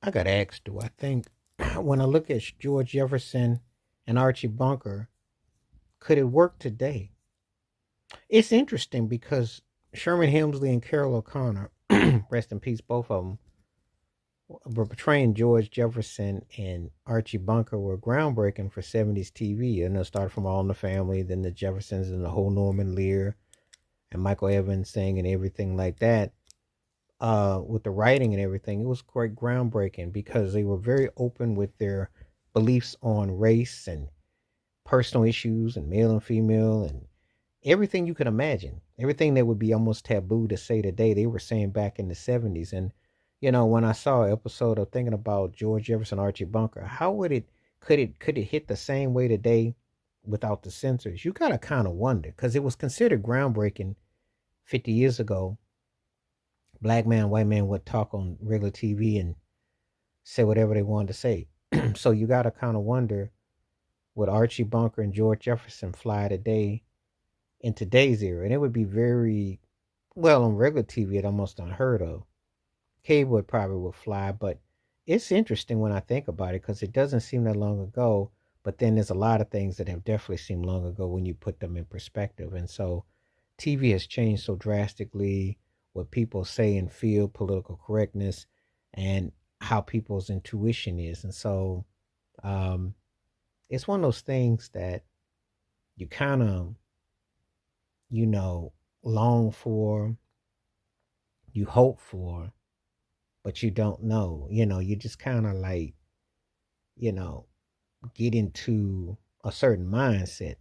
I got asked, do I think when I look at George Jefferson and Archie Bunker, could it work today? It's interesting because Sherman Hemsley and Carol O'Connor, rest in peace, both of them, were portraying George Jefferson and Archie Bunker were groundbreaking for 70s TV. And it started from All in the Family, then the Jeffersons and the whole Norman Lear and Michael Evans thing and everything like that. With the writing and everything, it was quite groundbreaking because they were very open with their beliefs on race and personal issues and male and female and everything you could imagine. Everything that would be almost taboo to say today, they were saying back in the 70s. And, when I saw an episode of thinking about George Jefferson, Archie Bunker, how would could it hit the same way today without the censors? You gotta kind of wonder because it was considered groundbreaking 50 years ago. Black man, white man would talk on regular TV and say whatever they wanted to say. So you got to kind of wonder, would Archie Bunker and George Jefferson fly today in today's era? And it would be very, well, on regular TV, it almost unheard of. Cable would probably would fly, but it's interesting when I think about it because it doesn't seem that long ago. But then there's a lot of things that have definitely seemed long ago when you put them in perspective. And so TV has changed so drastically, what people say and feel, political correctness, and how people's intuition is. And so um, it's one of those things that you kind of, you know, long for, you hope for, but you don't know. You just kind of like, you know, get into a certain mindset.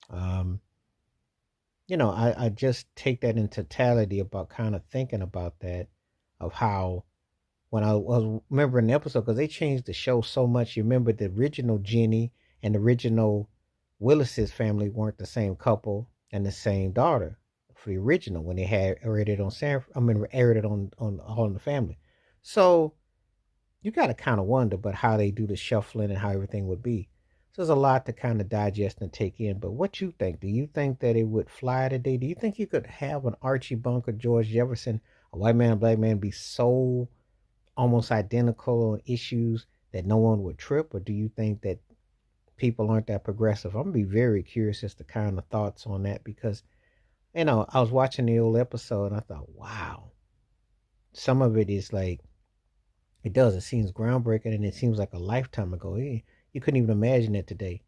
Um, I just take that in totality about kind of thinking about that, of how when I was remembering the episode, because they changed the show so much. You remember the original Jenny and the original Willis's family weren't the same couple and the same daughter for the original when they had aired it on aired it on All in the Family. So you got to kind of wonder, but how they do the shuffling and how everything would be. So there's a lot to kind of digest and take in. But what you think? Do you think that it would fly today? Do you think you could have an Archie Bunker, George Jefferson, a white man, a black man, be so almost identical on issues that no one would trip? Or do you think that people aren't that progressive? I'm gonna be very curious as to kind of thoughts on that because I was watching the old episode and I thought, wow, some of it is like it does. It seems groundbreaking and it seems like a lifetime ago. You couldn't even imagine it today.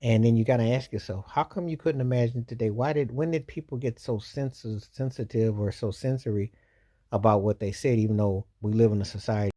And then you got to ask yourself, how come you couldn't imagine it today? When did people get so sensitive or so sensory about what they said, even though we live in a society